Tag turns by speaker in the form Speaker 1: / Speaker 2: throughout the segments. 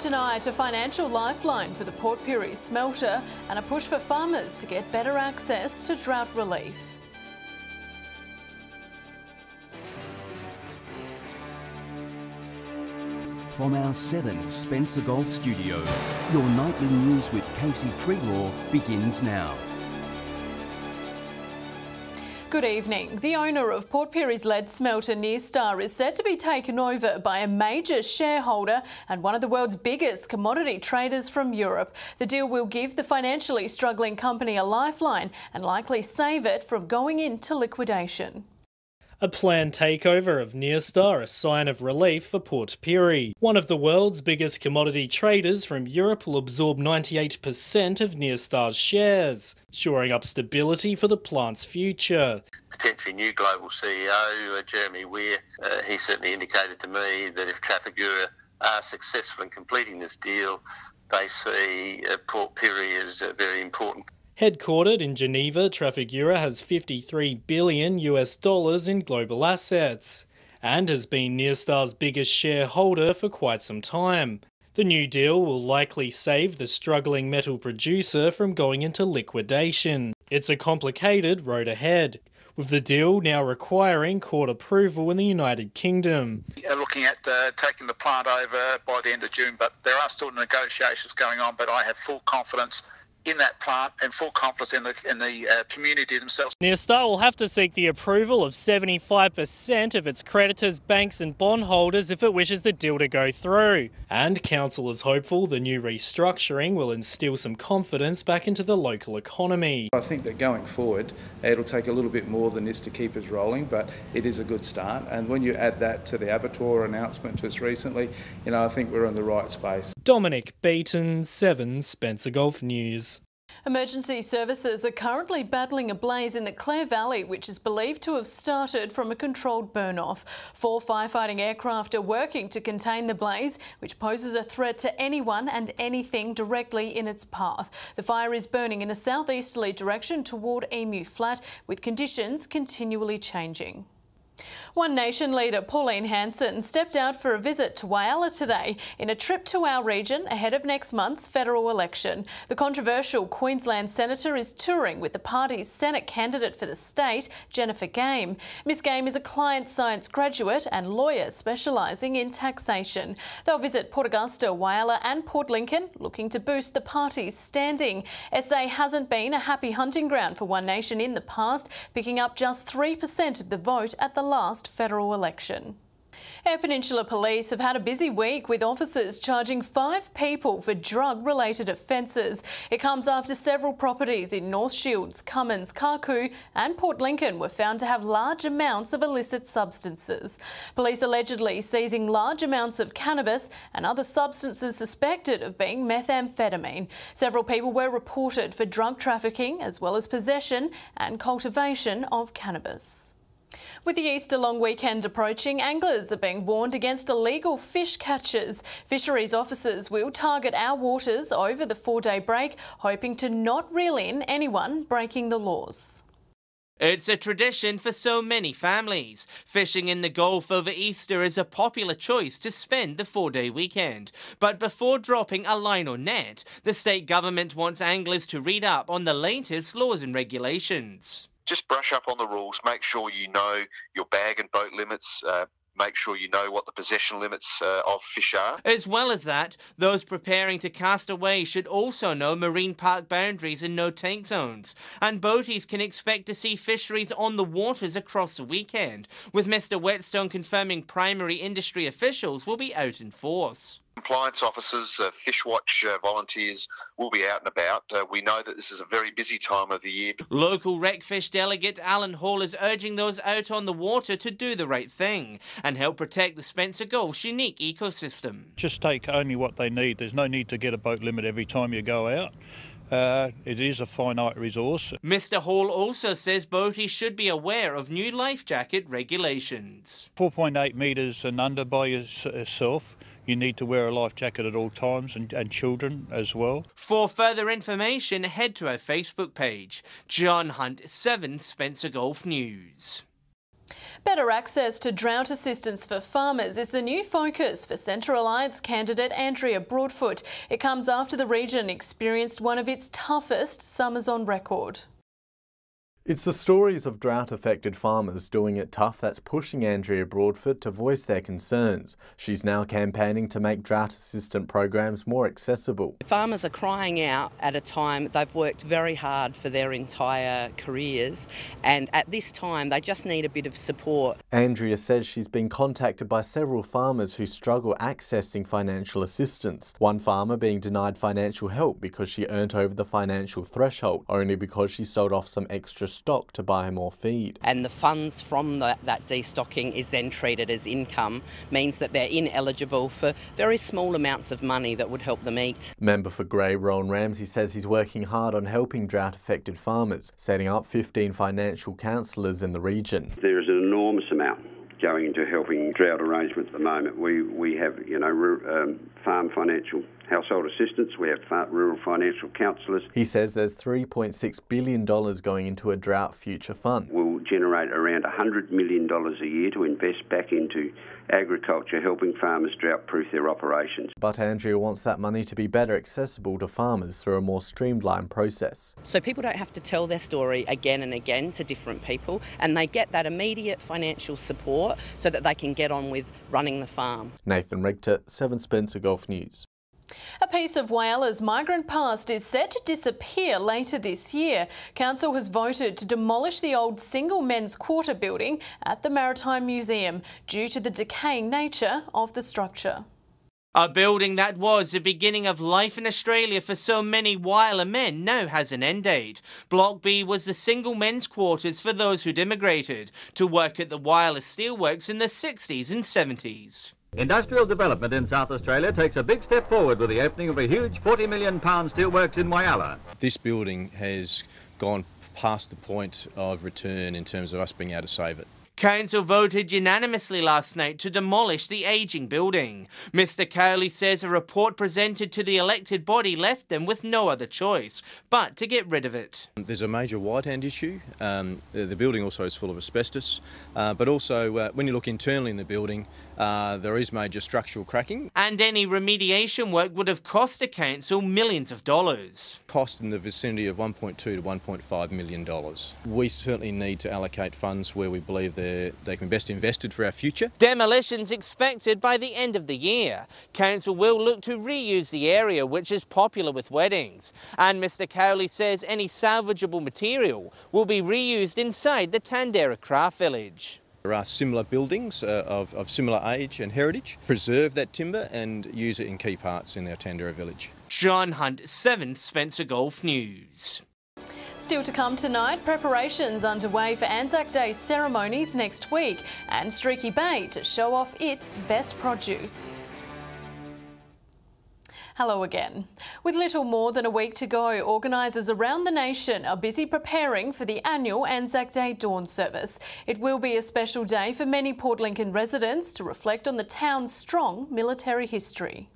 Speaker 1: tonight, a financial lifeline for the Port Pirie smelter and a push for farmers to get better access to drought relief.
Speaker 2: From our 7 Spencer Golf Studios, your nightly news with Casey Treelaw begins now.
Speaker 1: Good evening. The owner of Port Pirie's lead smelter Nyrstar is set to be taken over by a major shareholder and one of the world's biggest commodity traders from Europe. The deal will give the financially struggling company a lifeline and likely save it from going into liquidation.
Speaker 3: A planned takeover of Nyrstar, a sign of relief for Port Pirie. One of the world's biggest commodity traders from Europe will absorb 98% of Nyrstar's shares, shoring up stability for the plant's future.
Speaker 4: Potentially new global CEO, Jeremy Weir, he certainly indicated to me that if Trafigura are successful in completing this deal, they see Port Pirie as very important.
Speaker 3: Headquartered in Geneva, Trafigura has $53 billion in global assets and has been Nyrstar's biggest shareholder for quite some time. The new deal will likely save the struggling metal producer from going into liquidation. It's a complicated road ahead, with the deal now requiring court approval in the United Kingdom.
Speaker 5: Looking at taking the plant over by the end of June, but there are still negotiations going on, but I have full confidence in that plant and full confidence in the community themselves.
Speaker 3: Nyrstar will have to seek the approval of 75% of its creditors, banks and bondholders if it wishes the deal to go through. And council is hopeful the new restructuring will instill some confidence back into the local economy.
Speaker 6: I think that going forward, it'll take a little bit more than this to keep us rolling, but it is a good start. And when you add that to the abattoir announcement just recently, I think we're in the right space.
Speaker 3: Dominic Beaton, 7 Spencer Golf News.
Speaker 1: Emergency services are currently battling a blaze in the Clare Valley, which is believed to have started from a controlled burn-off. 4 firefighting aircraft are working to contain the blaze, which poses a threat to anyone and anything directly in its path. The fire is burning in a southeasterly direction toward Emu Flat, with conditions continually changing. One Nation leader Pauline Hanson stepped out for a visit to Whyalla today in a trip to our region ahead of next month's federal election. The controversial Queensland senator is touring with the party's Senate candidate for the state, Jennifer Game. Ms Game is a client science graduate and lawyer specialising in taxation. They'll visit Port Augusta, Whyalla and Port Lincoln, looking to boost the party's standing. SA hasn't been a happy hunting ground for One Nation in the past, picking up just 3% of the vote at the last federal election. Eyre Peninsula Police have had a busy week with officers charging 5 people for drug-related offences. It comes after several properties in North Shields, Cummins, Carcoo and Port Lincoln were found to have large amounts of illicit substances. Police allegedly seizing large amounts of cannabis and other substances suspected of being methamphetamine. Several people were reported for drug trafficking as well as possession and cultivation of cannabis. With the Easter long weekend approaching, anglers are being warned against illegal fish catches. Fisheries officers will target our waters over the 4-day break, hoping to not reel in anyone breaking the laws.
Speaker 7: It's a tradition for so many families. Fishing in the Gulf over Easter is a popular choice to spend the 4-day weekend. But before dropping a line or net, the state government wants anglers to read up on the latest laws and regulations.
Speaker 8: Just brush up on the rules, make sure you know your bag and boat limits, make sure you know what the possession limits of fish are.
Speaker 7: As well as that, those preparing to cast away should also know marine park boundaries and no-take zones. And boaties can expect to see fisheries on the waters across the weekend, with Mr Whetstone confirming primary industry officials will be out in force.
Speaker 8: Compliance officers, Fishwatch volunteers will be out and about. We know that this is a very busy time of the year.
Speaker 7: Local Wreckfish delegate Alan Hall is urging those out on the water to do the right thing and help protect the Spencer Gulf's unique ecosystem.
Speaker 9: Just take only what they need. There's no need to get a boat limit every time you go out. It is a finite resource.
Speaker 7: Mr Hall also says boaties should be aware of new life jacket regulations.
Speaker 9: 4.8 metres and under by yourself. You need to wear a life jacket at all times and children as well.
Speaker 7: For further information, head to our Facebook page. John Hunt, 7 Spencer Golf News.
Speaker 1: Better access to drought assistance for farmers is the new focus for Centre Alliance candidate Andrea Broadfoot. It comes after the region experienced one of its toughest summers on record.
Speaker 10: It's the stories of drought-affected farmers doing it tough that's pushing Andrea Broadfoot to voice their concerns. She's now campaigning to make drought assistance programs more accessible.
Speaker 11: Farmers are crying out at a time they've worked very hard for their entire careers, and at this time they just need a bit of support.
Speaker 10: Andrea says she's been contacted by several farmers who struggle accessing financial assistance. One farmer being denied financial help because she earned over the financial threshold, only because she sold off some extra stock to buy more feed.
Speaker 11: And the funds from that destocking is then treated as income, means that they're ineligible for very small amounts of money that would help them eat.
Speaker 10: Member for Grey, Rowan Ramsey, says he's working hard on helping drought-affected farmers, setting up 15 financial counsellors in the region.
Speaker 12: There is an enormous amount going into helping drought arrangements at the moment. We have, farm financial household assistance, we have rural financial counsellors.
Speaker 10: He says there's $3.6 billion going into a drought future fund.
Speaker 12: We'll generate around $100 million a year to invest back into agriculture, helping farmers drought-proof their operations.
Speaker 10: But Andrea wants that money to be better accessible to farmers through a more streamlined process.
Speaker 11: So people don't have to tell their story again and again to different people, and they get that immediate financial support so that they can get on with running the farm.
Speaker 10: Nathan Regter, 7 Spencer Gulf News.
Speaker 1: A piece of Whyala's migrant past is set to disappear later this year. Council has voted to demolish the old single men's quarter building at the Maritime Museum due to the decaying nature of the structure.
Speaker 7: A building that was the beginning of life in Australia for so many Whyalla men now has an end date. Block B was the single men's quarters for those who'd immigrated to work at the Whyalla Steelworks in the 60s and 70s.
Speaker 13: Industrial development in South Australia takes a big step forward with the opening of a huge £40 million steelworks in Whyalla.
Speaker 14: This building has gone past the point of return in terms of us being able to save it.
Speaker 7: Council voted unanimously last night to demolish the ageing building. Mr Cowley says a report presented to the elected body left them with no other choice but to get rid of it.
Speaker 14: There's a major white-hand issue. The building also is full of asbestos, but also when you look internally in the building, there is major structural cracking.
Speaker 7: And any remediation work would have cost the council millions of dollars.
Speaker 14: Cost in the vicinity of $1.2 to $1.5 million. We certainly need to allocate funds where we believe they can be best invested for our future.
Speaker 7: Demolition's expected by the end of the year. Council will look to reuse the area, which is popular with weddings. And Mr Cowley says any salvageable material will be reused inside the Tandera Craft Village.
Speaker 14: There are similar buildings of similar age and heritage. Preserve that timber and use it in key parts in our Tandera village.
Speaker 7: John Hunt, 7th Spencer Gulf News.
Speaker 1: Still to come tonight, preparations underway for Anzac Day ceremonies next week and Streaky Bay to show off its best produce. Hello again. With little more than a week to go, organisers around the nation are busy preparing for the annual Anzac Day dawn service. It will be a special day for many Port Lincoln residents to reflect on the town's strong military history.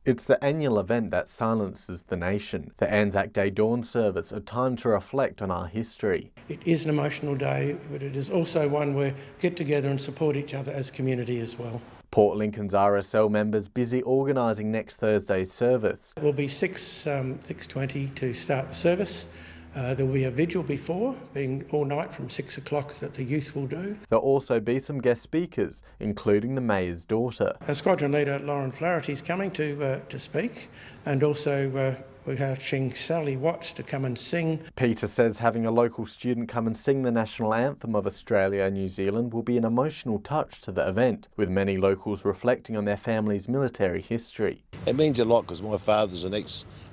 Speaker 10: It's the annual event that silences the nation. The Anzac Day dawn service, a time to reflect on our history.
Speaker 15: It is an emotional day, but it is also one where we get together and support each other as community as well.
Speaker 10: Port Lincoln's RSL members busy organising next Thursday's service.
Speaker 15: It will be 6:20 to start the service. There will be a vigil before, being all night from 6 o'clock that the youth will do.
Speaker 10: There'll also be some guest speakers, including the Mayor's daughter.
Speaker 15: Our squadron leader Lauren Flaherty is coming to speak, and also we're asking Sally Watts to come and sing.
Speaker 10: Peter says having a local student come and sing the national anthem of Australia and New Zealand will be an emotional touch to the event, with many locals reflecting on their family's military history.
Speaker 16: It means a lot because my father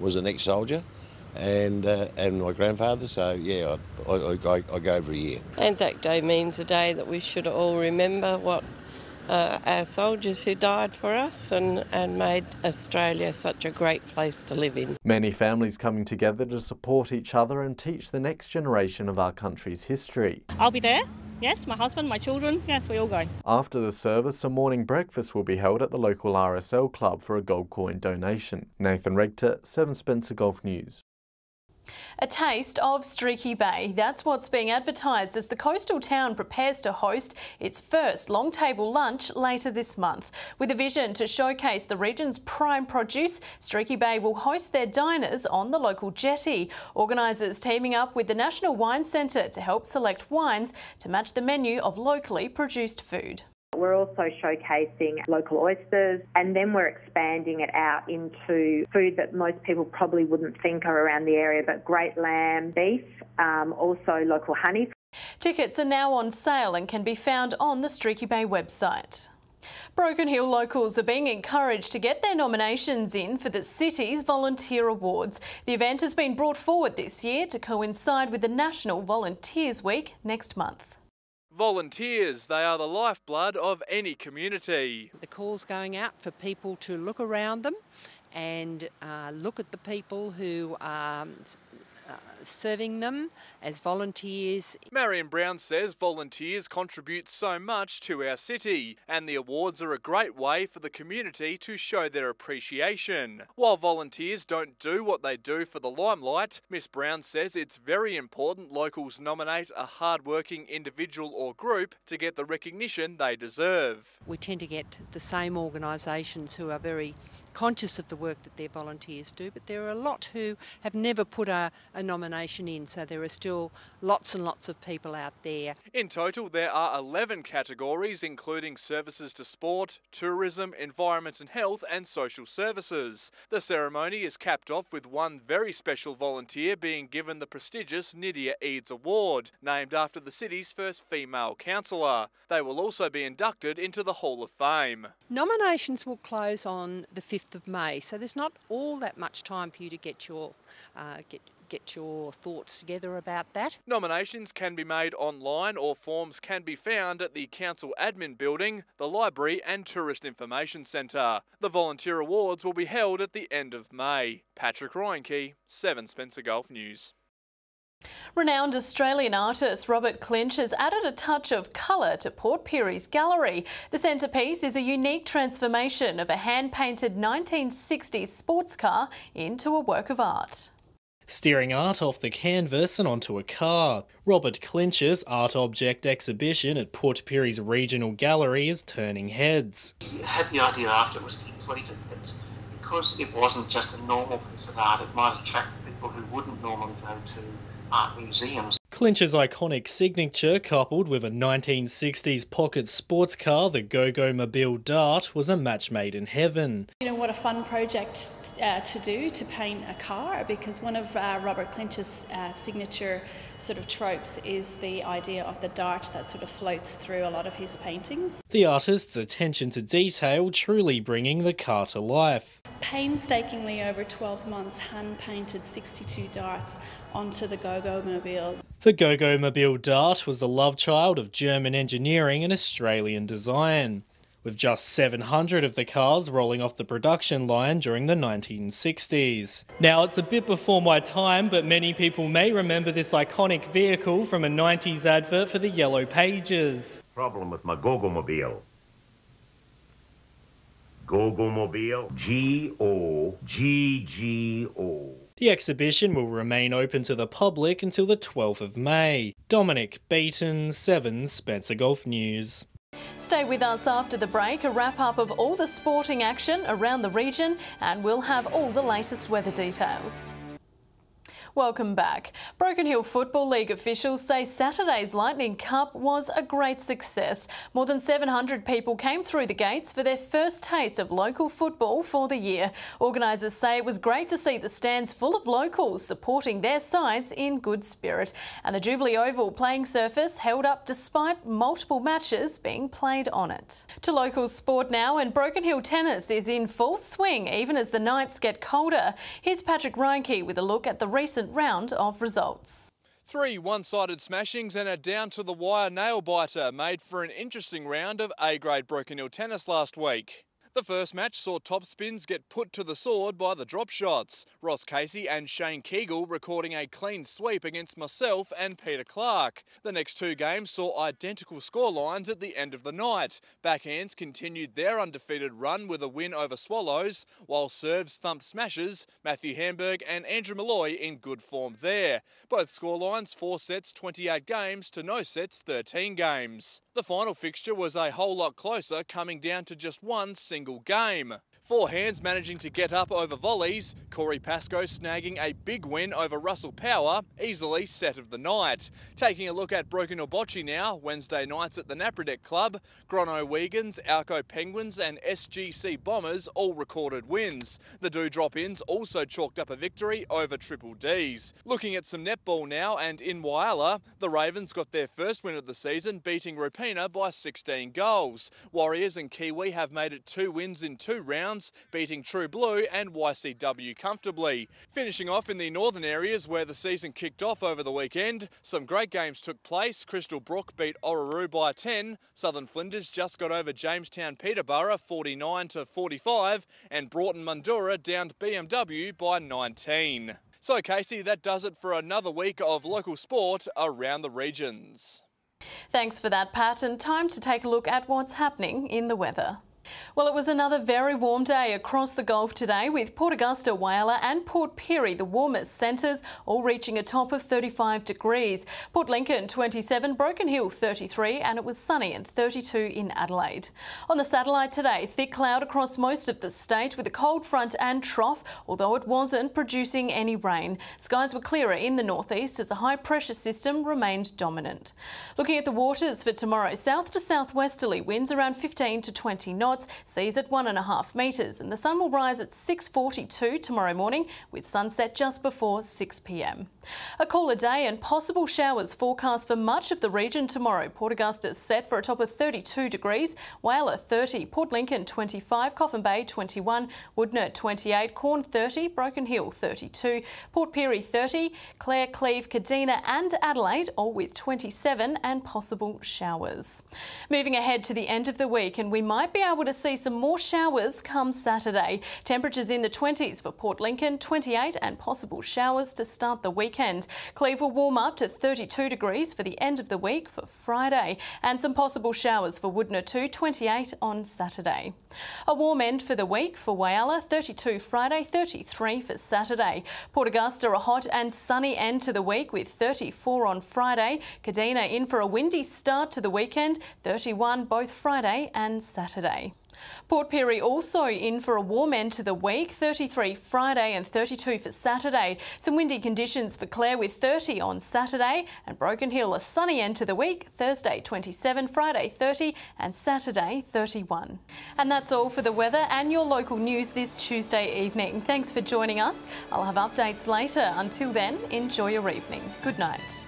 Speaker 16: was an ex-soldier. And my grandfather, so yeah, I go every year.
Speaker 17: Anzac Day means a day that we should all remember what our soldiers who died for us and made Australia such a great place to live in.
Speaker 10: Many families coming together to support each other and teach the next generation of our country's history.
Speaker 18: I'll be there. Yes, my husband, my children, yes, we all go.
Speaker 10: After the service, a morning breakfast will be held at the local RSL club for a gold coin donation. Nathan Regter, 7 Spencer Gulf News.
Speaker 1: A taste of Streaky Bay. That's what's being advertised as the coastal town prepares to host its first long table lunch later this month. With a vision to showcase the region's prime produce, Streaky Bay will host their diners on the local jetty. Organisers teaming up with the National Wine Centre to help select wines to match the menu of locally produced food.
Speaker 19: We're also showcasing local oysters, and then we're expanding it out into food that most people probably wouldn't think are around the area, but great lamb, beef, also local honey.
Speaker 1: Tickets are now on sale and can be found on the Streaky Bay website. Broken Hill locals are being encouraged to get their nominations in for the city's Volunteer Awards. The event has been brought forward this year to coincide with the National Volunteers Week next month.
Speaker 20: Volunteers, they are the lifeblood of any community.
Speaker 21: The call's going out for people to look around them and look at the people who are serving them as volunteers.
Speaker 20: Marion Brown says volunteers contribute so much to our city, and the awards are a great way for the community to show their appreciation. While volunteers don't do what they do for the limelight, Miss Brown says it's very important locals nominate a hard-working individual or group to get the recognition they deserve.
Speaker 21: We tend to get the same organisations who are very conscious of the work that their volunteers do, but there are a lot who have never put a nomination in, so there are still lots and lots of people out there.
Speaker 20: In total, there are 11 categories, including services to sport, tourism, environment and health, and social services. The ceremony is capped off with one very special volunteer being given the prestigious Nydia Eads Award, named after the city's first female councillor. They will also be inducted into the Hall of Fame.
Speaker 21: Nominations will close on the 5th of May, so there's not all that much time for you to get your thoughts together about that.
Speaker 20: Nominations can be made online, or forms can be found at the Council Admin Building, the Library and Tourist Information Centre. The Volunteer Awards will be held at the end of May. Patrick Reinke, 7 Spencer Gulf News.
Speaker 1: Renowned Australian artist Robert Clinch has added a touch of colour to Port Pirie's gallery. The centrepiece is a unique transformation of a hand-painted 1960s sports car into a work of art.
Speaker 3: Steering art off the canvas and onto a car. Robert Clinch's art object exhibition at Port Pirie's regional gallery is turning heads.
Speaker 22: I had the idea after it was completed that because it wasn't just a normal piece of art, it might attract people who wouldn't normally go to art museums.
Speaker 3: Clinch's iconic signature, coupled with a 1960s pocket sports car, the Go-Go Mobile Dart, was a match made in heaven.
Speaker 23: You know, what a fun project to do, to paint a car, because one of Robert Clinch's signature sort of tropes is the idea of the dart that sort of floats through a lot of his paintings.
Speaker 3: The artist's attention to detail truly bringing the car to life.
Speaker 23: Painstakingly over 12 months hand-painted 62 darts onto the Go-Go Mobile.
Speaker 3: The Go-Go Mobile Dart was the love child of German engineering and Australian design, with just 700 of the cars rolling off the production line during the 1960s. Now, it's a bit before my time, but many people may remember this iconic vehicle from a 90s advert for the Yellow Pages.
Speaker 24: Problem with my Go-Go Mobile. Go-Go Mobile, G-O-G-G-O.
Speaker 3: The exhibition will remain open to the public until the 12th of May. Dominic Beaton, 7 Spencer Gulf News.
Speaker 1: Stay with us after the break, a wrap-up of all the sporting action around the region, and we'll have all the latest weather details. Welcome back. Broken Hill Football League officials say Saturday's Lightning Cup was a great success. More than 700 people came through the gates for their first taste of local football for the year. Organisers say it was great to see the stands full of locals supporting their sides in good spirit. And the Jubilee Oval playing surface held up despite multiple matches being played on it. To local sport now, and Broken Hill tennis is in full swing even as the nights get colder. Here's Patrick Reinke with a look at the recent round of results.
Speaker 20: 3 one-sided smashings and a down-to-the-wire nail-biter made for an interesting round of A-grade Broken Hill tennis last week. The first match saw top spins get put to the sword by the drop shots. Ross Casey and Shane Kegel recording a clean sweep against myself and Peter Clark. The next two games saw identical scorelines at the end of the night. Backhands continued their undefeated run with a win over Swallows, while serves thumped smashers, Matthew Hamburg and Andrew Malloy in good form there. Both scorelines 4 sets 28 games to no sets 13 games. The final fixture was a whole lot closer, coming down to just one single game. Four hands managing to get up over volleys, Corey Pascoe snagging a big win over Russell Power, easily set of the night. Taking a look at Broken or Bocce now, Wednesday nights at the Napradeck Club, Grono Wiegans, Alco Penguins and SGC Bombers all recorded wins. The Dewdrop-ins also chalked up a victory over Triple Ds. Looking at some netball now, and in Whyalla, the Ravens got their first win of the season, beating Rupina by 16 goals. Warriors and Kiwi have made it 2 wins in 2 rounds, beating True Blue and YCW comfortably. Finishing off in the northern areas where the season kicked off over the weekend, some great games took place. Crystal Brook beat Orroroo by 10, Southern Flinders just got over Jamestown Peterborough 49-45, and Broughton Mundura downed BMW by 19. So Casey, that does it for another week of local sport around the regions.
Speaker 1: Thanks for that, Pat, and time to take a look at what's happening in the weather. Well, it was another very warm day across the Gulf today, with Port Augusta, Whyalla and Port Pirie the warmest centres, all reaching a top of 35 degrees. Port Lincoln 27, Broken Hill 33, and it was sunny and 32 in Adelaide. On the satellite today, thick cloud across most of the state with a cold front and trough, although it wasn't producing any rain. Skies were clearer in the northeast as a high pressure system remained dominant. Looking at the waters for tomorrow, south to southwesterly winds around 15 to 20 knots. Seas at 1.5 metres, and the sun will rise at 6:42 tomorrow morning with sunset just before 6 p.m. A cooler day and possible showers forecast for much of the region tomorrow. Port Augusta is set for a top of 32 degrees, Whyalla 30, Port Lincoln 25, Coffin Bay 21, Woodnurt 28, Corn 30, Broken Hill 32, Port Pirie 30, Clare, Cleve, Kadina and Adelaide all with 27 and possible showers. Moving ahead to the end of the week, and we might be able to see some more showers come Saturday. Temperatures in the 20s for Port Lincoln, 28 and possible showers to start the weekend. Cleve will warm up to 32 degrees for the end of the week for Friday, and some possible showers for Woodnurt too, 28 on Saturday. A warm end for the week for Whyalla, 32 Friday, 33 for Saturday. Port Augusta a hot and sunny end to the week with 34 on Friday. Kadina in for a windy start to the weekend, 31 both Friday and Saturday. Port Pirie also in for a warm end to the week, 33 Friday and 32 for Saturday. Some windy conditions for Clare with 30 on Saturday, and Broken Hill a sunny end to the week, Thursday 27, Friday 30 and Saturday 31. And that's all for the weather and your local news this Tuesday evening. Thanks for joining us. I'll have updates later. Until then, enjoy your evening. Good night.